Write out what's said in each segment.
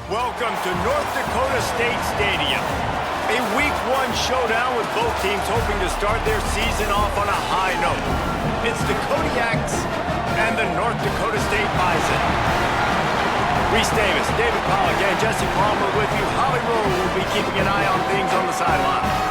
Welcome to North Dakota State Stadium. A Week 1 showdown with both teams hoping to start their season off on a high note. It's the Kodiaks and the North Dakota State Bison. Reese Davis, David Pollock, and Jesse Palmer with you. Holly Rowe will be keeping an eye on things on the sideline.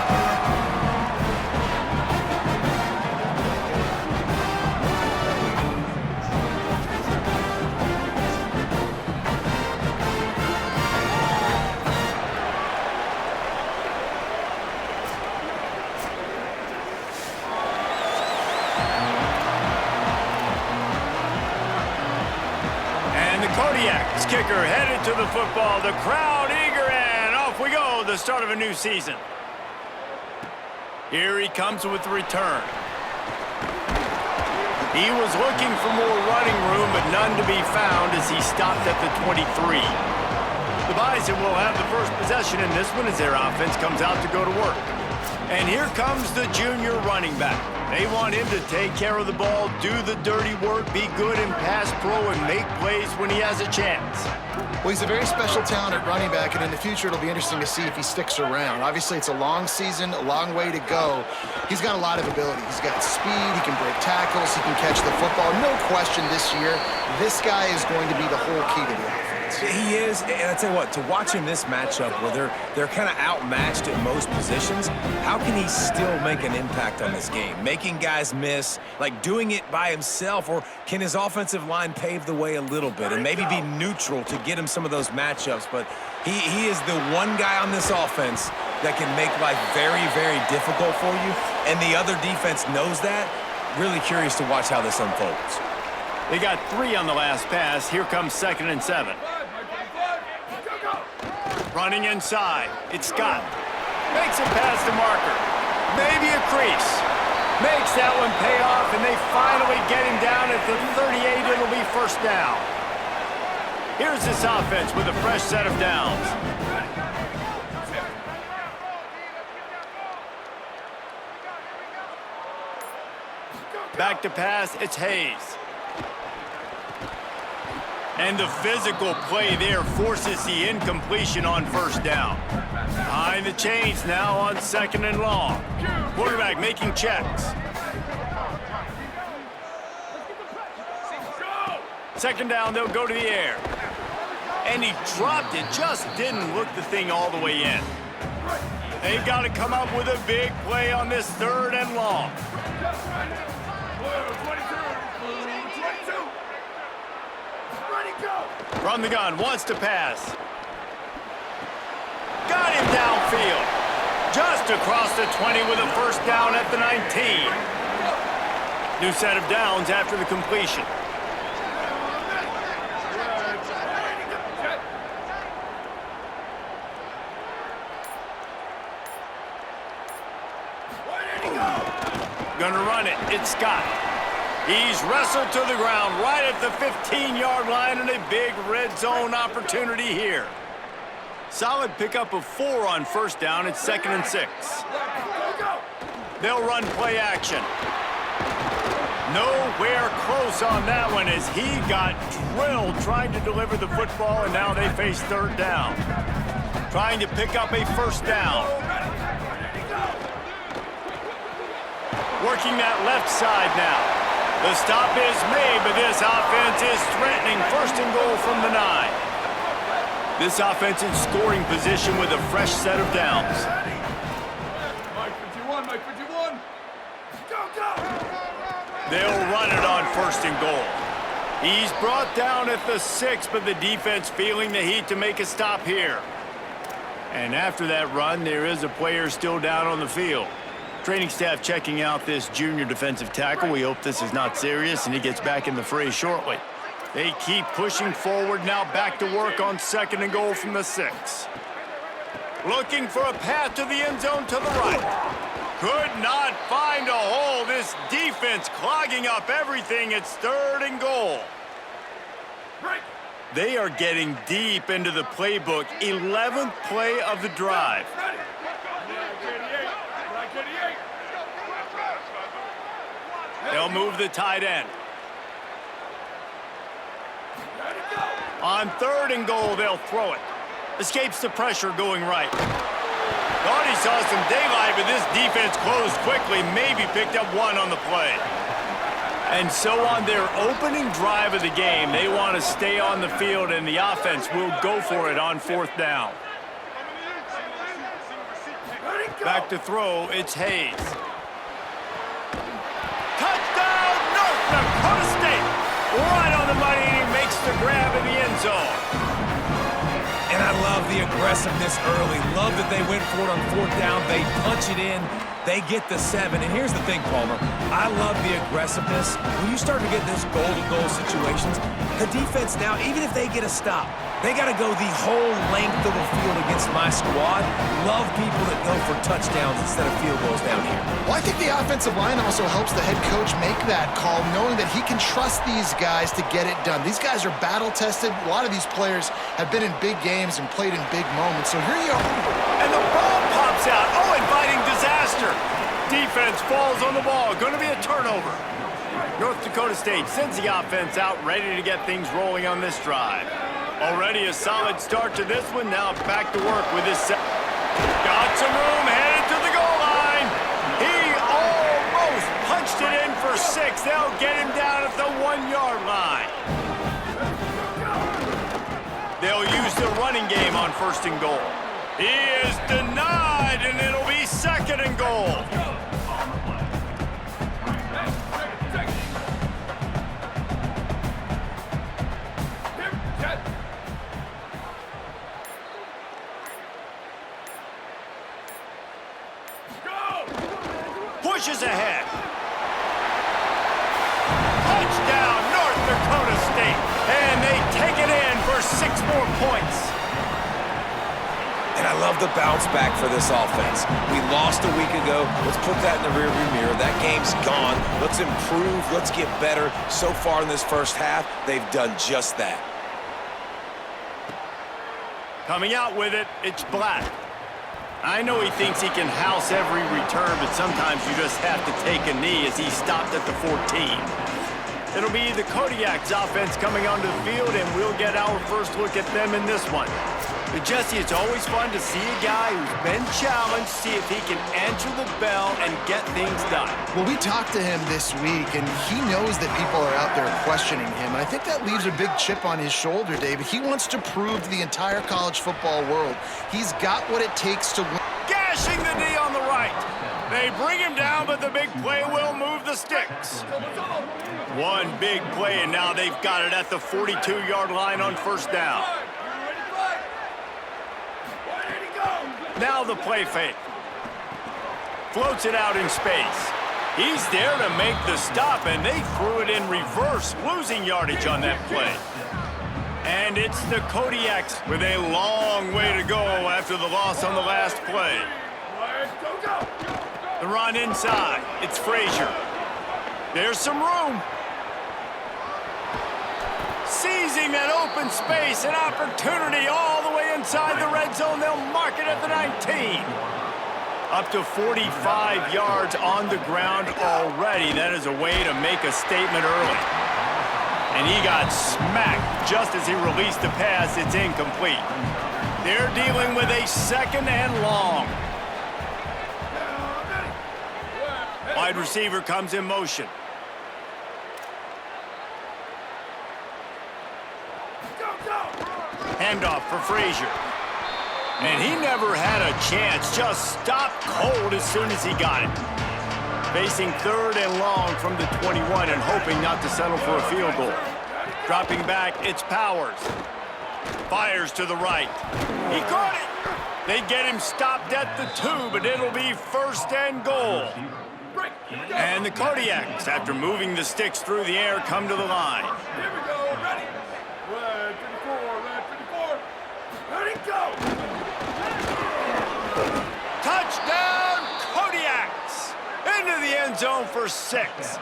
Kodiaks kicker headed to the football. The crowd eager, and off we go. The start of a new season. Here he comes with the return. He was looking for more running room, but none to be found as he stopped at the 23. The Bison will have the first possession in this one as their offense comes out to go to work. And here comes the junior running back. They want him to take care of the ball, do the dirty work, be good in pass pro, and make plays when he has a chance. Well, he's a very special talent at running back, and in the future it'll be interesting to see if he sticks around. Obviously, it's a long season, a long way to go. He's got a lot of ability. He's got speed, he can break tackles, he can catch the football. No question this year, this guy is going to be the whole key to the offense. He is, and I tell you what, to watch in this matchup where they're kind of outmatched at most positions, how can he still make an impact on this game? Making guys miss, like doing it by himself, or can his offensive line pave the way a little bit and maybe be neutral to get him some of those matchups? But he is the one guy on this offense that can make life very, very difficult for you, and the other defense knows that. Really curious to watch how this unfolds. They got 3 on the last pass. Here comes 2nd and 7. Running inside. It's Scott. Makes it past the marker. Maybe a crease. Makes that one pay off, and they finally get him down at the 38. It'll be first down. Here's this offense with a fresh set of downs. Back to pass. It's Hayes. And the physical play there forces the incompletion on first down. Behind the chains now on 2nd and long. Quarterback making checks. 2nd down, they'll go to the air. And he dropped it, just didn't look the thing all the way in. They've got to come up with a big play on this 3rd and long. From the gun, wants to pass. Got him downfield. Just across the 20 with a first down at the 19. New set of downs after the completion. Gonna run it. It's Scott. He's wrestled to the ground right at the 15-yard line, and a big red zone opportunity here. Solid pickup of 4 on first down. It's 2nd and 6. They'll run play action. Nowhere close on that one as he got drilled trying to deliver the football, and now they face 3rd down. Trying to pick up a first down. Working that left side now. The stop is made, but this offense is threatening 1st and goal from the 9. This offense in scoring position with a fresh set of downs. Mike 51, Mike 51. Go, go! They'll run it on 1st and goal. He's brought down at the 6, but the defense feeling the heat to make a stop here. And after that run, there is a player still down on the field. Training staff checking out this junior defensive tackle. We hope this is not serious and he gets back in the fray shortly. They keep pushing forward, now back to work on 2nd and goal from the 6. Looking for a path to the end zone to the right. Could not find a hole. This defense clogging up everything. It's 3rd and goal. They are getting deep into the playbook. 11th play of the drive. They'll move the tight end. On 3rd and goal, they'll throw it. Escapes the pressure going right. Thought he saw some daylight, but this defense closed quickly, maybe picked up one on the play. And so on their opening drive of the game, they want to stay on the field, and the offense will go for it on 4th down. Back to throw, it's Hayes. Touchdown, North Dakota State! Right on the money, and he makes the grab in the end zone. And I love the aggressiveness early. Love that they went for it on 4th down. They punch it in. They get the 7. And here's the thing, Palmer. I love the aggressiveness. When you start to get this goal-to-goal situations, the defense now, even if they get a stop, they got to go the whole length of the field against my squad. Love people that go for touchdowns instead of field goals down here. Well, I think the offensive line also helps the head coach make that call, knowing that he can trust these guys to get it done. These guys are battle-tested. A lot of these players have been in big games and played in big moments. So here you are. And the ball pops out. Oh, inviting disaster. Defense falls on the ball. Going to be a turnover. North Dakota State sends the offense out, ready to get things rolling on this drive. Already a solid start to this one. Now back to work with his set. Got some room, headed to the goal line. He almost punched it in for 6. They'll get him down at the 1-yard line. They'll use the running game on 1st and goal. He is denied, and it'll be 2nd and goal. Pushes ahead. Touchdown, North Dakota State. And they take it in for 6 more points. And I love the bounce back for this offense. We lost a week ago. Let's put that in the rearview mirror. That game's gone. Let's improve. Let's get better. So far in this first half, they've done just that. Coming out with it, it's Black. I know he thinks he can house every return, but sometimes you just have to take a knee as he stopped at the 14. It'll be the Kodiaks offense coming onto the field, and we'll get our first look at them in this one. But Jesse, it's always fun to see a guy who's been challenged, see if he can answer the bell and get things done. Well, we talked to him this week, and he knows that people are out there questioning him. And I think that leaves a big chip on his shoulder, David. He wants to prove to the entire college football world he's got what it takes to win. Gashing the knee on the right. They bring him down, but the big play will move the sticks. One big play, and now they've got it at the 42-yard line on 1st down. Now the play fake. Floats it out in space. He's there to make the stop, and they threw it in reverse, losing yardage on that play. And it's the Kodiaks with a long way to go after the loss on the last play. The run inside. It's Frazier. There's some room. Seizing that open space, an opportunity all the way inside the red zone. They'll mark it at the 19. Up to 45 yards on the ground already. That is a way to make a statement early. And he got smacked just as he released the pass. It's incomplete. They're dealing with a 2nd and long. Wide receiver comes in motion. Handoff for Frazier. And he never had a chance. Just stopped cold as soon as he got it. Facing 3rd and long from the 21 and hoping not to settle for a field goal. Dropping back, it's Powers. Fires to the right. He caught it. They get him stopped at the 2, but it'll be 1st and goal. And the Kodiaks, after moving the sticks through the air, come to the line. Here we go, ready. Red 54, ready, go. Touchdown, Kodiaks! Into the end zone for 6.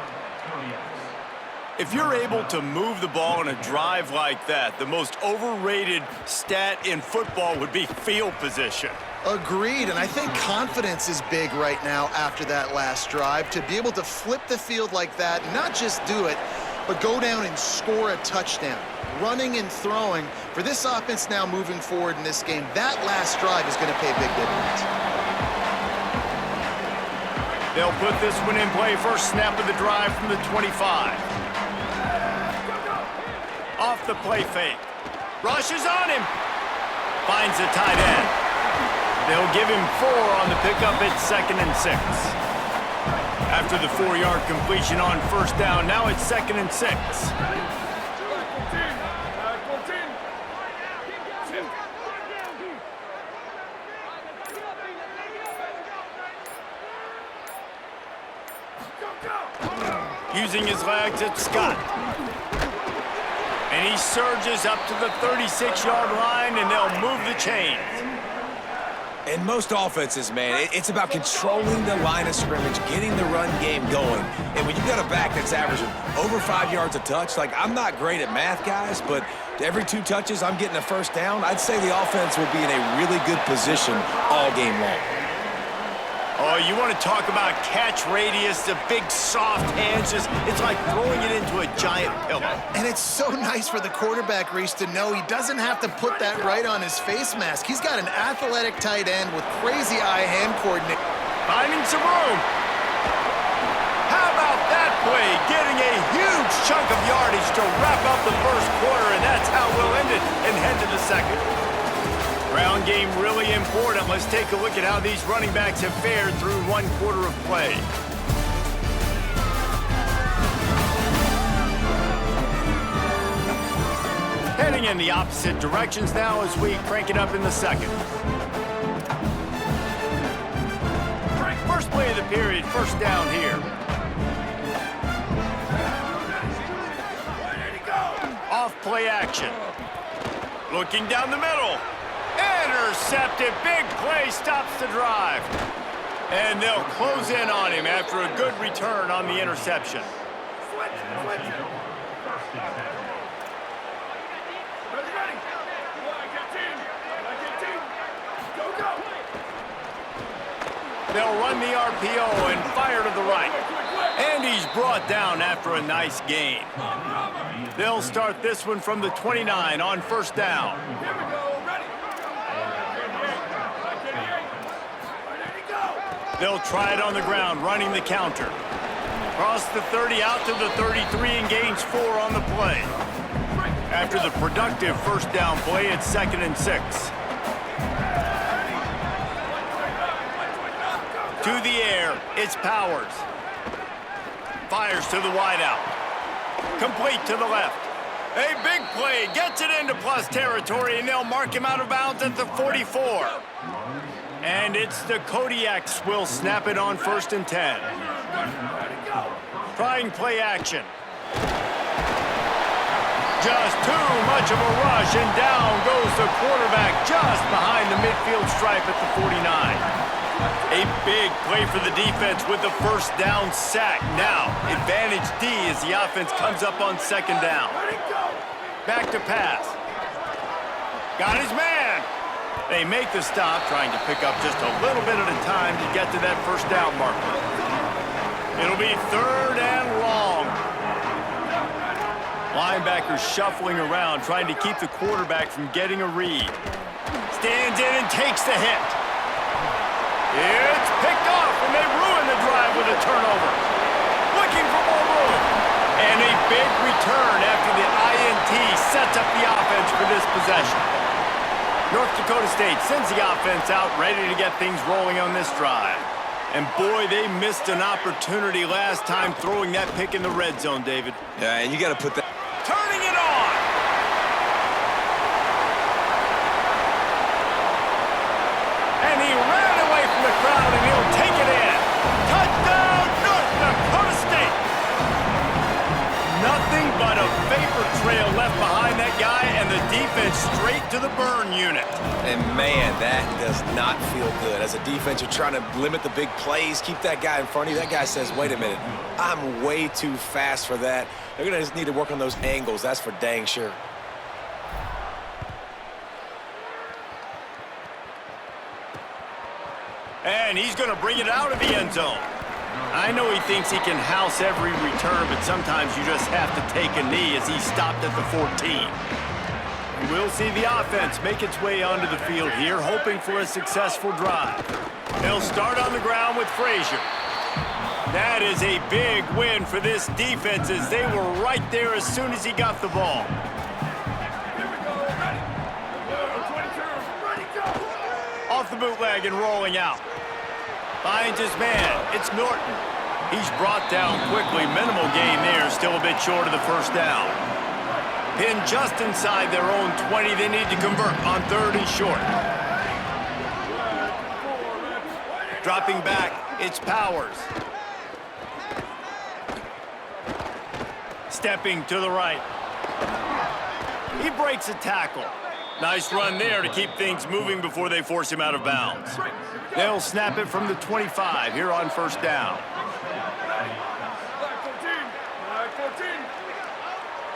If you're able to move the ball in a drive like that, the most overrated stat in football would be field position. Agreed, and I think confidence is big right now after that last drive. To be able to flip the field like that, not just do it, but go down and score a touchdown. Running and throwing, for this offense now moving forward in this game, that last drive is going to pay big dividends. They'll put this one in play. First snap of the drive from the 25. Off the play fake. Rushes on him. Finds the tight end. They'll give him 4 on the pickup at 2nd and 6. After the 4-yard completion on first down, now it's 2nd and 6. Using his legs, it's Scott. And he surges up to the 36-yard line, and they'll move the chains. In most offenses, man, it's about controlling the line of scrimmage, getting the run game going. And when you got a back that's averaging over 5 yards a touch, like, I'm not great at math, guys, but every 2 touches, I'm getting a first down. I'd say the offense will be in a really good position all game long. Oh, you want to talk about catch radius, the big soft hands, it's like throwing it into a giant pillow. And it's so nice for the quarterback, Reese, to know he doesn't have to put that right on his face mask. He's got an athletic tight end with crazy eye-hand coordination. Finding some room. How about that play? Getting a huge chunk of yardage to wrap up the first quarter, and that's how we'll end it and head to the second. Ground game really important. Let's take a look at how these running backs have fared through 1 quarter of play. Heading in the opposite directions now as we crank it up in the second. First play of the period, first down here. Off play action. Looking down the middle. Intercepted. Big play stops the drive. And they'll close in on him after a good return on the interception. They'll run the RPO and fire to the right. And he's brought down after a nice gain. They'll start this one from the 29 on first down. They'll try it on the ground, running the counter. Cross the 30 out to the 33 and gains 4 on the play. After the productive first down play, it's 2nd and 6. To the air, it's Powers. Fires to the wideout. Complete to the left. A big play, gets it into plus territory, and they'll mark him out of bounds at the 44. And it's the Kodiaks will snap it on 1st and 10. Trying play action. Just too much of a rush, and down goes the quarterback just behind the midfield stripe at the 49. A big play for the defense with the first down sack. Now, advantage D as the offense comes up on 2nd down. Back to pass. Got his man. They make the stop, trying to pick up just a little bit at a time to get to that first down marker. It'll be 3rd and long. Linebackers shuffling around, trying to keep the quarterback from getting a read. Stands in and takes the hit. It's picked off, and they ruin the drive with a turnover. Looking for more room. And a big return after the INT sets up the offense for this possession. North Dakota State sends the offense out, ready to get things rolling on this drive. And boy, they missed an opportunity last time throwing that pick in the red zone, David. Yeah, and you got to put that. Turning it on. And he ran away from the crowd, and he'll take it in. Touchdown, North Dakota State. Nothing but a vapor trail left behind that guy, and the defense straight to the burn unit. And man, that does not feel good. As a defense, you're trying to limit the big plays, keep that guy in front of you. That guy says, wait a minute, I'm way too fast for that. They're going to just need to work on those angles. That's for dang sure. And he's going to bring it out of the end zone. I know he thinks he can house every return, but sometimes you just have to take a knee as he stopped at the 14. We'll see the offense make its way onto the field here, hoping for a successful drive. They'll start on the ground with Frazier. That is a big win for this defense as they were right there as soon as he got the ball. Here we go. Ready. 22. Ready, go. Off the bootleg and rolling out. Finds his man. It's Norton. He's brought down quickly. Minimal gain there. Still a bit short of the first down. Pinned just inside their own 20. They need to convert on 3rd and short. Dropping back. It's Powers. Stepping to the right. He breaks a tackle. Nice run there to keep things moving before they force him out of bounds. They'll snap it from the 25 here on 1st down.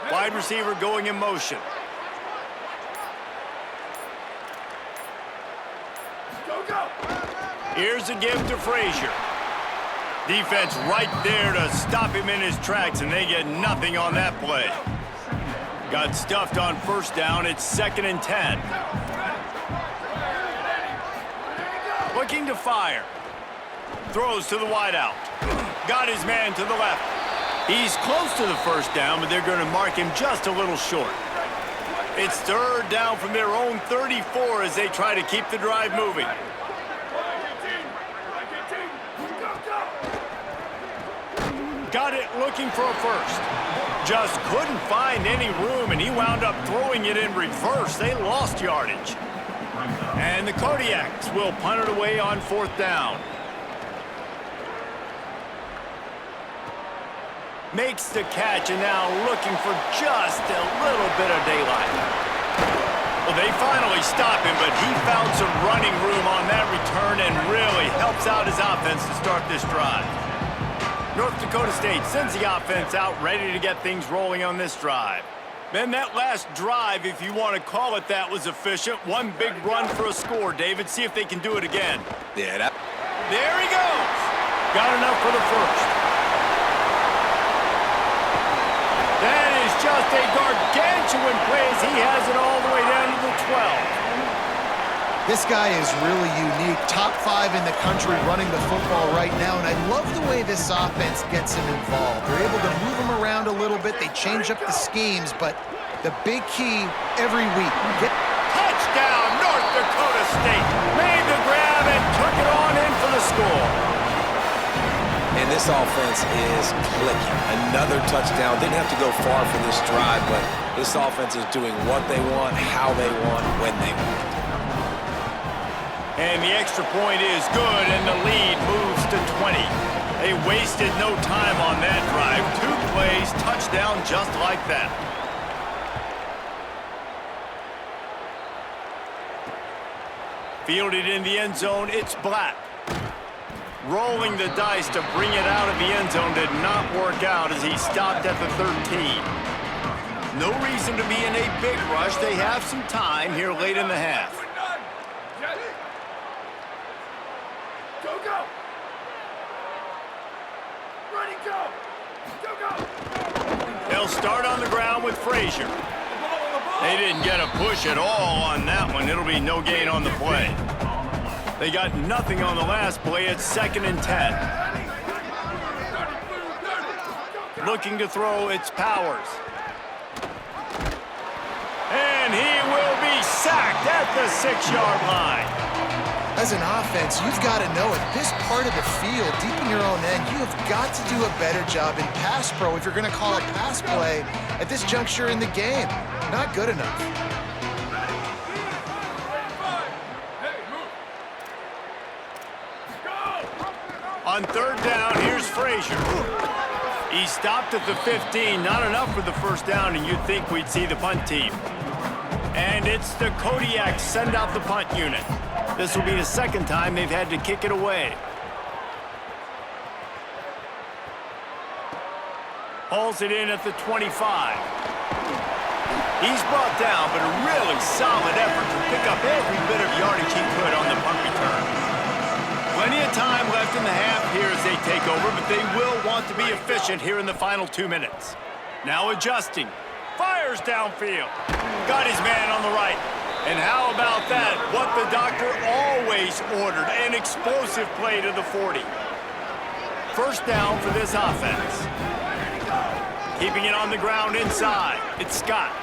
Wide receiver going in motion. Go, go. Here's a give to Frazier. Defense right there to stop him in his tracks, and they get nothing on that play. Got stuffed on 1st down. It's 2nd and 10. Looking to fire. Throws to the wideout. Got his man to the left. He's close to the 1st down, but they're going to mark him just a little short. It's 3rd down from their own 34 as they try to keep the drive moving. Got it looking for a first. Just couldn't find any room, and he wound up throwing it in reverse. They lost yardage. And the Kodiaks will punt it away on 4th down. Makes the catch, and now looking for just a little bit of daylight. Well, they finally stop him, but he found some running room on that return and really helps out his offense to start this drive. North Dakota State sends the offense out, ready to get things rolling on this drive. Man, that last drive, if you want to call it that, was efficient. One big run for a score, David. See if they can do it again. Yeah, There he goes. Got enough for the first. That is just a gargantuan play as he has it all the way down to the 12. This guy is really unique. Top 5 in the country running the football right now, and I love the way this offense gets him involved. They're able to move him around a little bit. They change up the schemes, but the big key every week. Touchdown, North Dakota State. Made the grab and took it on in for the score. And this offense is clicking. Another touchdown. Didn't have to go far for this drive, but this offense is doing what they want, how they want, when they want. And the extra point is good, and the lead moves to 20. They wasted no time on that drive. 2 plays, touchdown just like that. Fielded in the end zone, it's Black. Rolling the dice to bring it out of the end zone did not work out as he stopped at the 13. No reason to be in a big rush. They have some time here late in the half. Go, go. Ready, go. Go, go. They'll start on the ground with Frazier. They didn't get a push at all on that one. It'll be no gain on the play. They got nothing on the last play. It's 2nd and 10. Looking to throw, it's Powers. And he will be sacked at the 6-yard line. As an offense, you've got to know at this part of the field, deep in your own end, you have got to do a better job in pass pro if you're going to call a pass play at this juncture in the game. Not good enough. On 3rd down, here's Frazier. He stopped at the 15. Not enough for the 1st down, and you'd think we'd see the punt team. And it's the Kodiaks send out the punt unit. This will be the 2nd time they've had to kick it away. Hauls it in at the 25. He's brought down, but a really solid effort to pick up every bit of yardage he could on the punt return. Plenty of time left in the half here as they take over, but they will want to be efficient here in the final 2 minutes. Now adjusting. Fires downfield. Got his man on the right. And how about that? What the doctor always ordered, an explosive play to the 40. First down for this offense. Keeping it on the ground inside. It's Scott.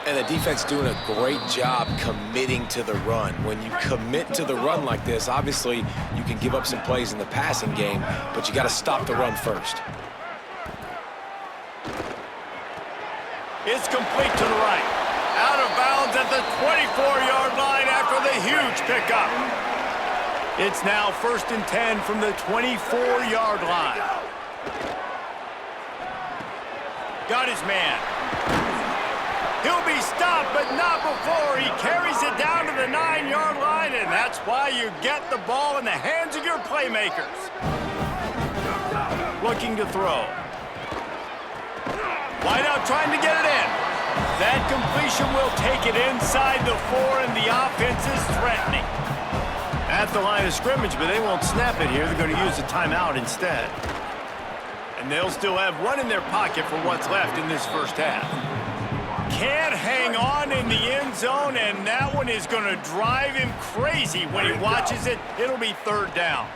And the defense doing a great job committing to the run. When you commit to the run like this, obviously you can give up some plays in the passing game, but you got to stop the run first. It's complete to the right. Out of bounds at the 24-yard line after the huge pickup. It's now 1st and 10 from the 24-yard line. Got his man. He'll be stopped, but not before he carries it down to the 9-yard line, and that's why you get the ball in the hands of your playmakers. Looking to throw. Wideout trying to get it in. That completion will take it inside the 4, and the offense is threatening. At the line of scrimmage, but they won't snap it here. They're going to use a timeout instead. And they'll still have one in their pocket for what's left in this first half. Can't hang on in the end zone, and that one is going to drive him crazy when he watches it. It'll be 3rd down.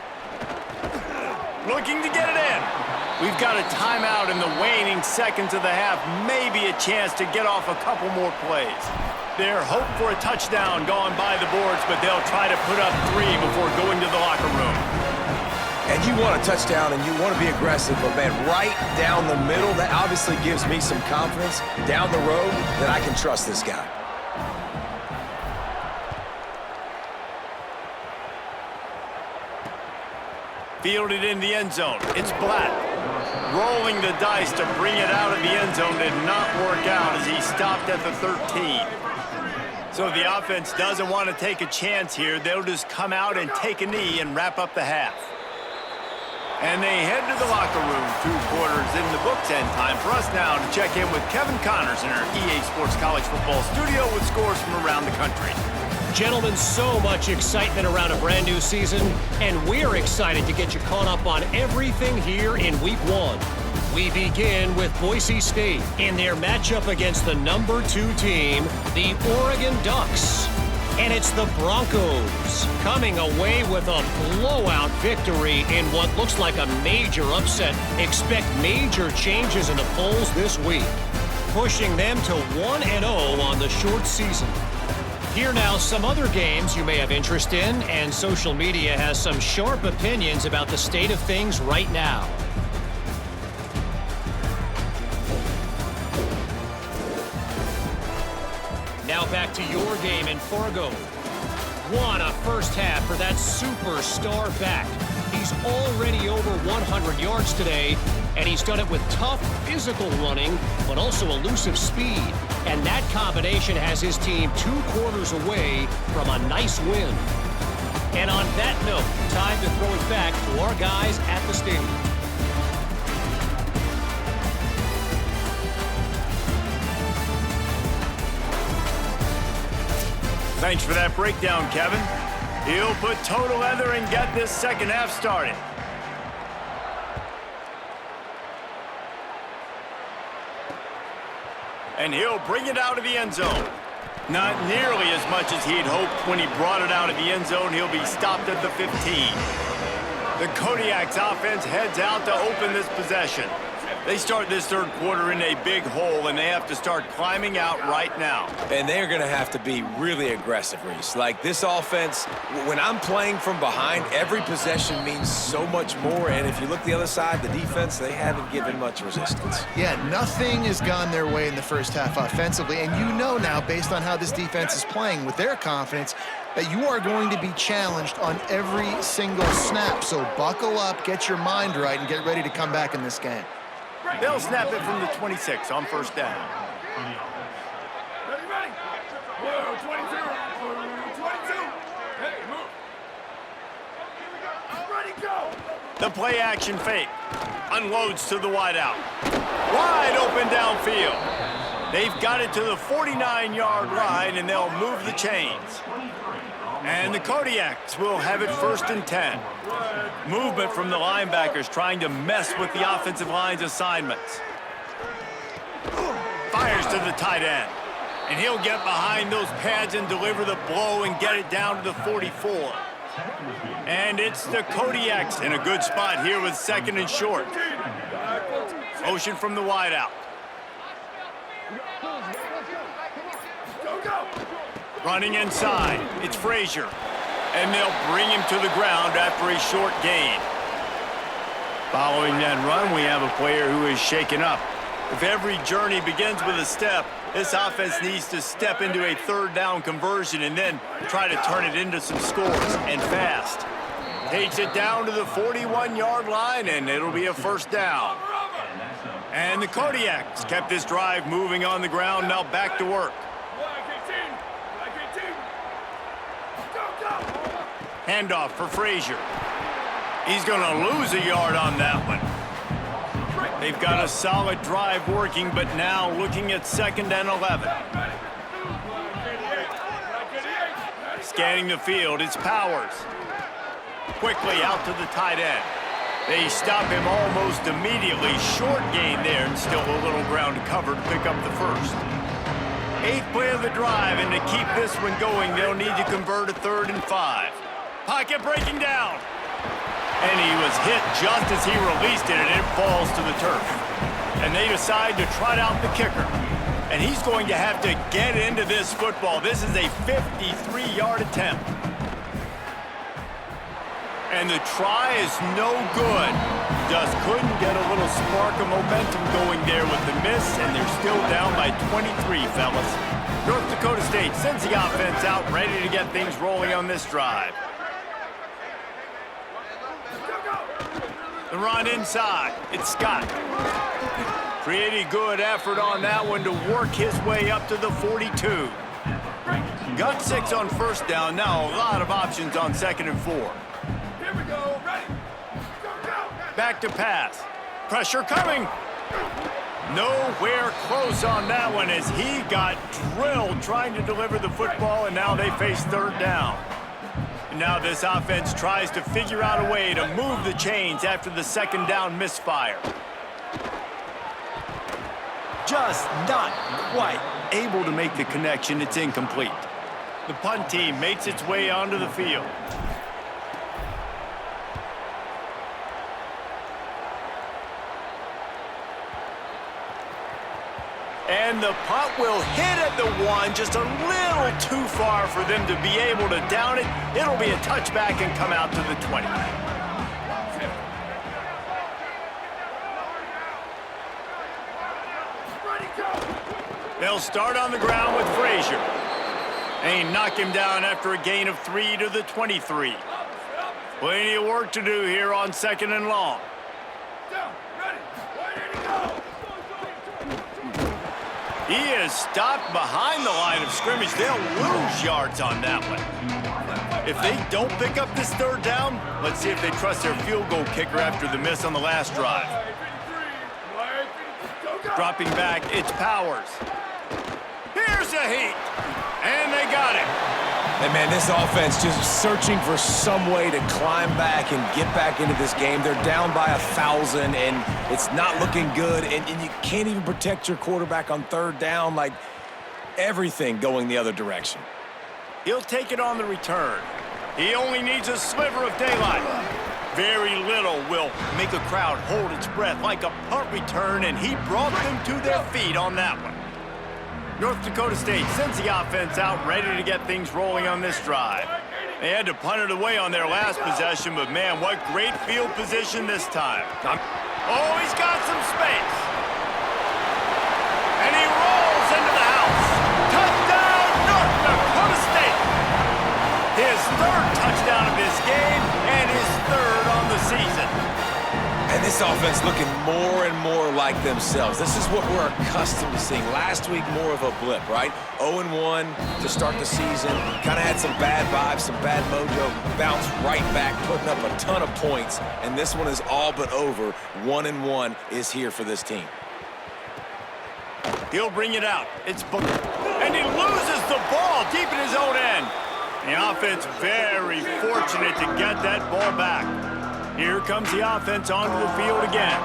Looking to get it in. We've got a timeout in the waning seconds of the half. Maybe a chance to get off a couple more plays. Their hope for a touchdown gone by the boards, but they'll try to put up 3 before going to the locker room. And you want a touchdown and you want to be aggressive, but man, right down the middle, that obviously gives me some confidence down the road that I can trust this guy. Fielded in the end zone. It's Black. Rolling the dice to bring it out of the end zone did not work out as he stopped at the 13. So the offense doesn't want to take a chance here. They'll just come out and take a knee and wrap up the half. And they head to the locker room. 2 quarters in the books, and time for us now to check in with Kevin Connors in our EA Sports College Football studio with scores from around the country. Gentlemen, so much excitement around a brand new season, and we're excited to get you caught up on everything here in Week 1. We begin with Boise State in their matchup against the number 2 team, the Oregon Ducks. And it's the Broncos coming away with a blowout victory in what looks like a major upset. Expect major changes in the polls this week, pushing them to 1-0 on the short season. Here now some other games you may have interest in, and social media has some sharp opinions about the state of things right now. Now back to your game in Fargo. What a first half for that superstar back. He's already over 100 yards today, and he's done it with tough physical running, but also elusive speed. And that combination has his team 2 quarters away from a nice win. And on that note, time to throw it back to our guys at the stadium. Thanks for that breakdown, Kevin. He'll put toe to leather and get this second half started. And he'll bring it out of the end zone. Not nearly as much as he'd hoped when he brought it out of the end zone. He'll be stopped at the 15. The Kodiaks offense heads out to open this possession. They start this third quarter in a big hole, and they have to start climbing out right now. And they're going to have to be really aggressive, Reese. Like this offense, when I'm playing from behind, every possession means so much more. And if you look the other side, the defense, they haven't given much resistance. Yeah, nothing has gone their way in the first half offensively. And you know now, based on how this defense is playing with their confidence, that you are going to be challenged on every single snap. So buckle up, get your mind right, and get ready to come back in this game. They'll snap it from the 26 on first down. Ready, ready. Whoa, 22. 22. Hey, move. Ready, go. The play action fake. Unloads to the wideout. Wide open downfield. They've got it to the 49-yard line, and they'll move the chains. And the Kodiaks will have it 1st and 10. Movement from the linebackers trying to mess with the offensive line's assignments. Fires to the tight end. And he'll get behind those pads and deliver the blow and get it down to the 44. And it's the Kodiaks in a good spot here with 2nd and short. Motion from the wideout. Running inside, it's Frazier. And they'll bring him to the ground after a short gain. Following that run, we have a player who is shaken up. If every journey begins with a step, this offense needs to step into a 3rd down conversion and then try to turn it into some scores, and fast. Takes it down to the 41-yard line, and it'll be a 1st down. And the Kodiaks kept this drive moving on the ground, now back to work. Handoff for Frazier. He's going to lose a yard on that one. They've got a solid drive working, but now looking at 2nd and 11. Scanning the field, it's Powers. Quickly out to the tight end. They stop him almost immediately. Short gain there, and still a little ground to cover to pick up the 1st. 8th play of the drive, and to keep this one going, they'll need to convert a 3rd and 5. Pocket breaking down. And he was hit just as he released it, and it falls to the turf. And they decide to trot out the kicker. And he's going to have to get into this football. This is a 53-yard attempt. And the try is no good. Just couldn't get a little spark of momentum going there with the miss, and they're still down by 23, fellas. North Dakota State sends the offense out, ready to get things rolling on this drive. The run inside. It's Scott. Pretty good effort on that one to work his way up to the 42. Got 6 on 1st down. Now a lot of options on 2nd and 4. Here we go. Ready. Go. Back to pass. Pressure coming. Nowhere close on that one as he got drilled trying to deliver the football, and now they face 3rd down. Now this offense tries to figure out a way to move the chains after the 2nd down misfire. Just not quite able to make the connection. It's incomplete. The punt team makes its way onto the field. And the punt will hit at the 1, just a little too far for them to be able to down it. It'll be a touchback and come out to the 20. They'll start on the ground with Frazier. They knock him down after a gain of 3 to the 23. Plenty of work to do here on 2nd and long. He is stopped behind the line of scrimmage. They'll lose yards on that one. If they don't pick up this 3rd down, let's see if they trust their field goal kicker after the miss on the last drive. Dropping back, it's Powers. Here's a heat, and they got him. And, man, this offense just searching for some way to climb back and get back into this game. They're down by 1,000, and it's not looking good, and you can't even protect your quarterback on 3rd down, like everything going the other direction. He'll take it on the return. He only needs a sliver of daylight. Very little will make a crowd hold its breath like a punt return, and he brought them to their feet on that one. North Dakota State sends the offense out, ready to get things rolling on this drive. They had to punt it away on their last possession, but man, what great field position this time. Oh, he's got some space. And he rolls into the house. Touchdown, North Dakota State. His 3rd touchdown of this game and his 3rd on the season. And this offense looking more and more like themselves. This is what we're accustomed to seeing. Last week, more of a blip, right? 0-1 to start the season. Kind of had some bad vibes, some bad mojo. Bounced right back, putting up a ton of points. And this one is all but over. 1-1 is here for this team. He'll bring it out. It's and he loses the ball deep in his own end. The offense very fortunate to get that ball back. Here comes the offense onto the field again.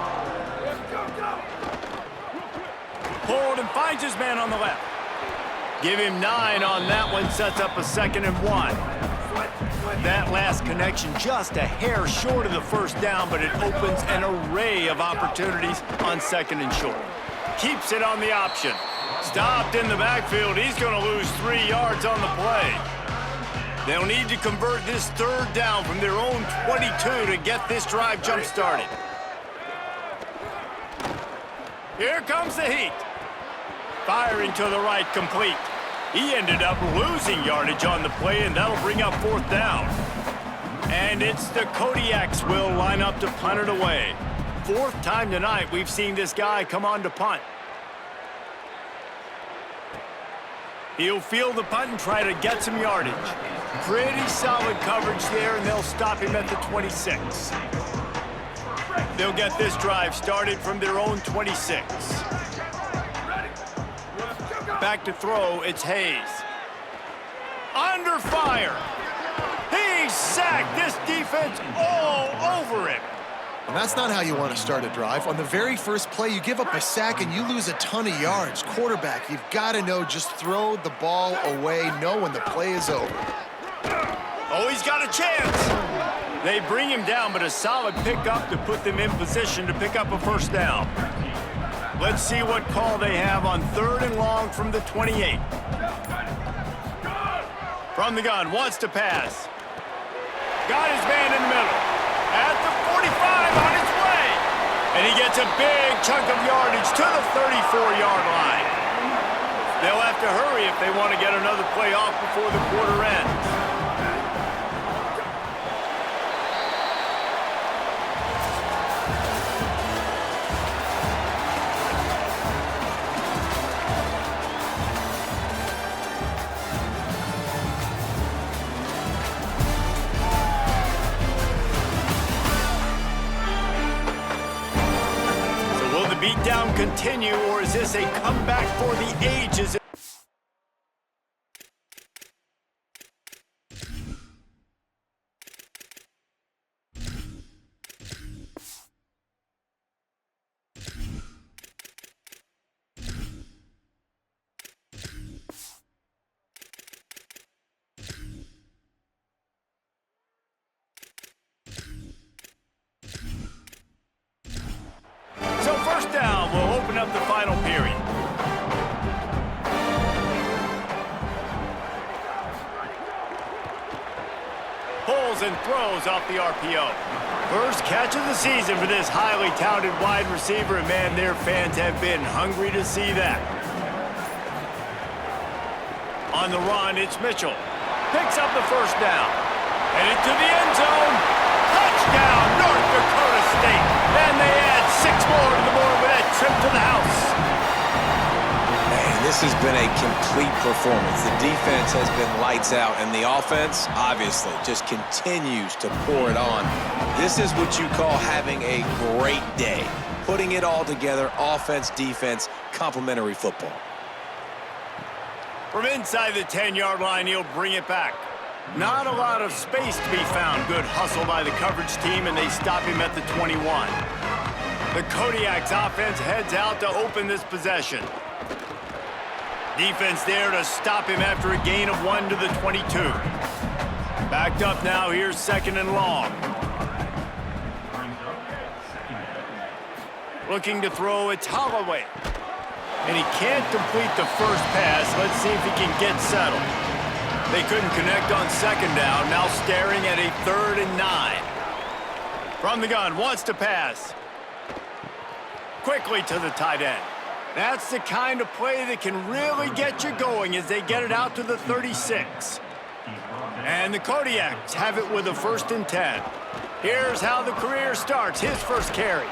Hold and finds his man on the left. Give him 9 on that one, sets up a 2nd and 1. That last connection just a hair short of the first down, but it opens an array of opportunities on 2nd and short. Keeps it on the option. Stopped in the backfield. He's going to lose 3 yards on the play. They'll need to convert this 3rd down from their own 22 to get this drive jump-started. Here comes the heat. Firing to the right, complete. He ended up losing yardage on the play, and that'll bring up 4th down. And it's the Kodiaks will line up to punt it away. 4th time tonight we've seen this guy come on to punt. He'll field the punt and try to get some yardage. Pretty solid coverage there, and they'll stop him at the 26. They'll get this drive started from their own 26. Back to throw, it's Hayes. Under fire. He's sacked. This defense all over him. And that's not how you want to start a drive. On the very first play, you give up a sack and you lose a ton of yards. Quarterback, you've got to know, just throw the ball away, know when the play is over. Oh, he's got a chance. They bring him down, but a solid pickup to put them in position to pick up a 1st down. Let's see what call they have on 3rd and long from the 28. From the gun, wants to pass. Got his man in the middle. At the 45 on his way. And he gets a big chunk of yardage to the 34-yard line. They'll have to hurry if they want to get another play off before the quarter ends. Beatdown continue, or is this a comeback for the ages? Down will open up the final period. Pulls and throws off the RPO. First catch of the season for this highly talented wide receiver, and man, their fans have been hungry to see that. On the run, it's Mitchell. Picks up the 1st down. Headed to the end zone. Touchdown, North Dakota State. And they add 6 more to the board with that trip to the house. Man, this has been a complete performance. The defense has been lights out, and the offense, obviously, just continues to pour it on. This is what you call having a great day. Putting it all together, offense, defense, complementary football. From inside the 10-yard line, he'll bring it back. Not a lot of space to be found. Good hustle by the coverage team, and they stop him at the 21. The Kodiaks offense heads out to open this possession. Defense there to stop him after a gain of 1 to the 22. Backed up now, here's 2nd and long. Looking to throw, it's Holloway. And he can't complete the first pass. Let's see if he can get settled. They couldn't connect on 2nd down, now staring at a 3rd and 9. From the gun, wants to pass. Quickly to the tight end. That's the kind of play that can really get you going as they get it out to the 36. And the Kodiaks have it with a 1st and 10. Here's how the career starts, his first carry.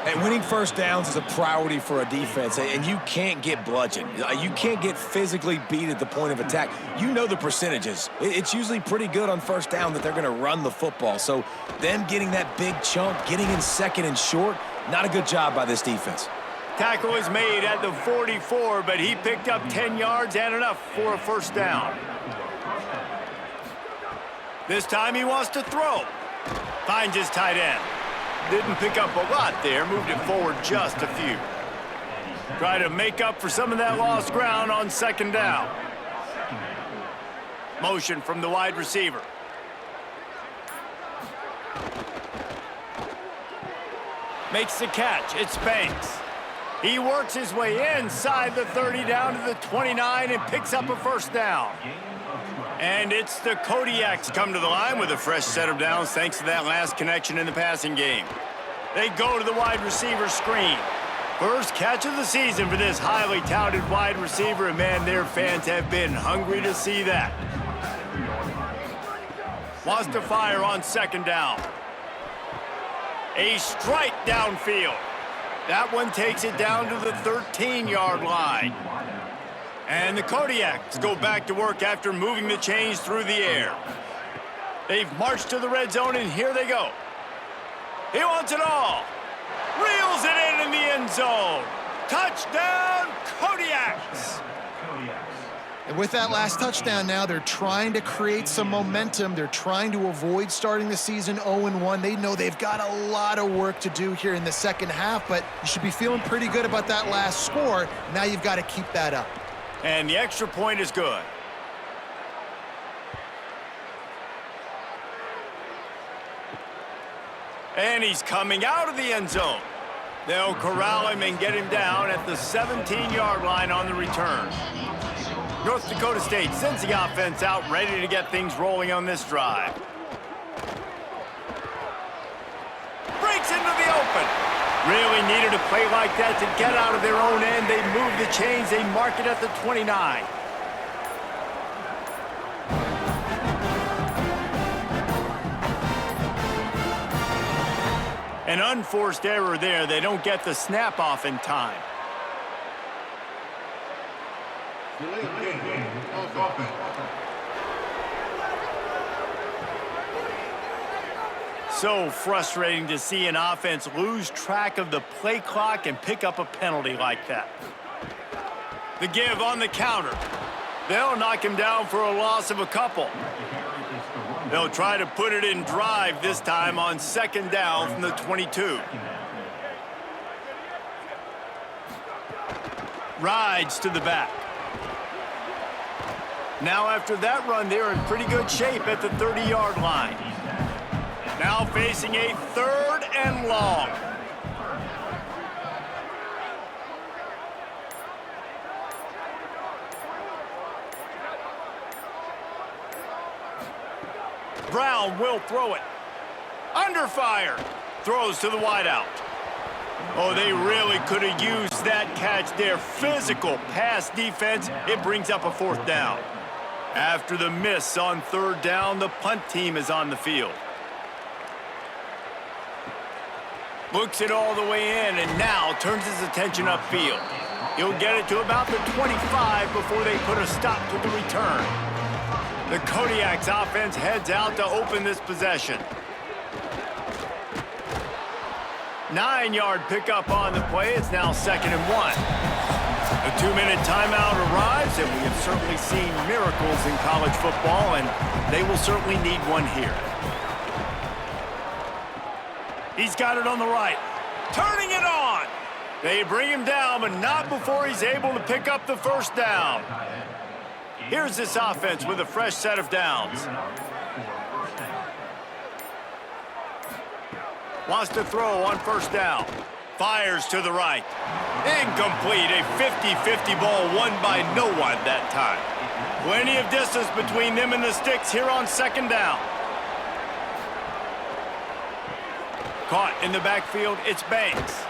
And winning 1st downs is a priority for a defense, and you can't get bludgeoned. You can't get physically beat at the point of attack. You know the percentages. It's usually pretty good on 1st down that they're going to run the football. So them getting that big chunk, getting in 2nd and short, not a good job by this defense. Tackle is made at the 44, but he picked up 10 yards and enough for a 1st down. This time he wants to throw. Finds his tight end. Didn't pick up a lot there, moved it forward just a few. Try to make up for some of that lost ground on second down. Motion from the wide receiver. Makes the catch. It's Banks. He works his way inside the 30 down to the 29 and picks up a first down. And it's the Kodiaks come to the line with a fresh set of downs thanks to that last connection in the passing game. They go to the wide receiver screen. First catch of the season for this highly touted wide receiver, and man, their fans have been hungry to see that. Wants to fire on second down. A strike downfield. That one takes it down to the 13-yard line. And the Kodiaks go back to work after moving the chains through the air. They've marched to the red zone, and here they go. He wants it all. Reels it in the end zone. Touchdown, Kodiaks! And with that last touchdown now, they're trying to create some momentum. They're trying to avoid starting the season 0-1. They know they've got a lot of work to do here in the second half, but you should be feeling pretty good about that last score. Now you've got to keep that up. And the extra point is good. And he's coming out of the end zone. They'll corral him and get him down at the 17-yard line on the return. North Dakota State sends the offense out, ready to get things rolling on this drive. Breaks into the open. Really needed a play like that to get out of their own end. They move the chains. They mark it at the 29. An unforced error there. They don't get the snap off in time. So frustrating to see an offense lose track of the play clock and pick up a penalty like that. The give on the counter. They'll knock him down for a loss of a couple. They'll try to put it in drive this time on second down from the 22. Rides to the back. Now after that run, they're in pretty good shape at the 30-yard line. Now facing a third and long. Brown will throw it. Under fire. Throws to the wideout. Oh, they really could have used that catch there. Physical pass defense. It brings up a fourth down. After the miss on third down, the punt team is on the field. Looks it all the way in and now turns his attention upfield. He'll get it to about the 25 before they put a stop to the return. The Kodiaks offense heads out to open this possession. 9-yard pickup on the play. It's now 2nd and 1. A 2-minute timeout arrives, and we have certainly seen miracles in college football, and they will certainly need one here. He's got it on the right. Turning it on. They bring him down, but not before he's able to pick up the first down. Here's this offense with a fresh set of downs. Wants to throw on first down. Fires to the right. Incomplete. A 50-50 ball won by no one that time. Plenty of distance between them and the sticks here on second down. Caught in the backfield, it's Banks.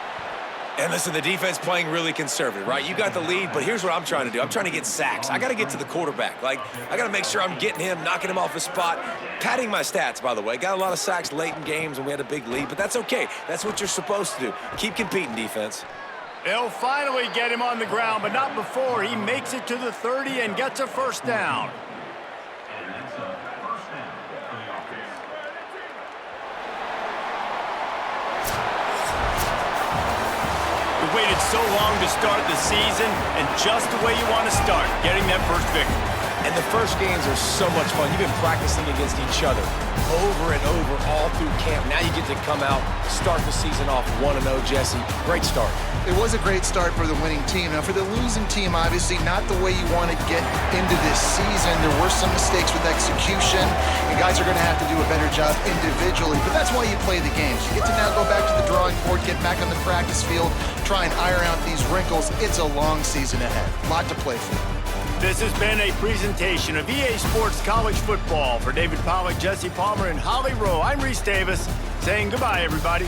And listen, the defense playing really conservative, right? You got the lead, but here's what I'm trying to do. I'm trying to get sacks. I got to get to the quarterback. Like, I got to make sure I'm getting him, knocking him off his spot. Padding my stats, by the way. Got a lot of sacks late in games when we had a big lead, but that's okay. That's what you're supposed to do. Keep competing, defense. They'll finally get him on the ground, but not before he makes it to the 30 and gets a first down. We waited so long to start the season, and just the way you want to start, getting that first victory. And the first games are so much fun. You've been practicing against each other over and over all through camp. Now you get to come out, start the season off 1-0, Jesse. Great start. It was a great start for the winning team. Now, for the losing team, obviously not the way you want to get into this season. There were some mistakes with execution, and guys are going to have to do a better job individually. But that's why you play the games. You get to now go back to the drawing board, get back on the practice field, try and iron out these wrinkles. It's a long season ahead. A lot to play for. This has been a presentation of EA Sports College Football. For David Pollack, Jesse Palmer, and Holly Rowe, I'm Reese Davis saying goodbye, everybody.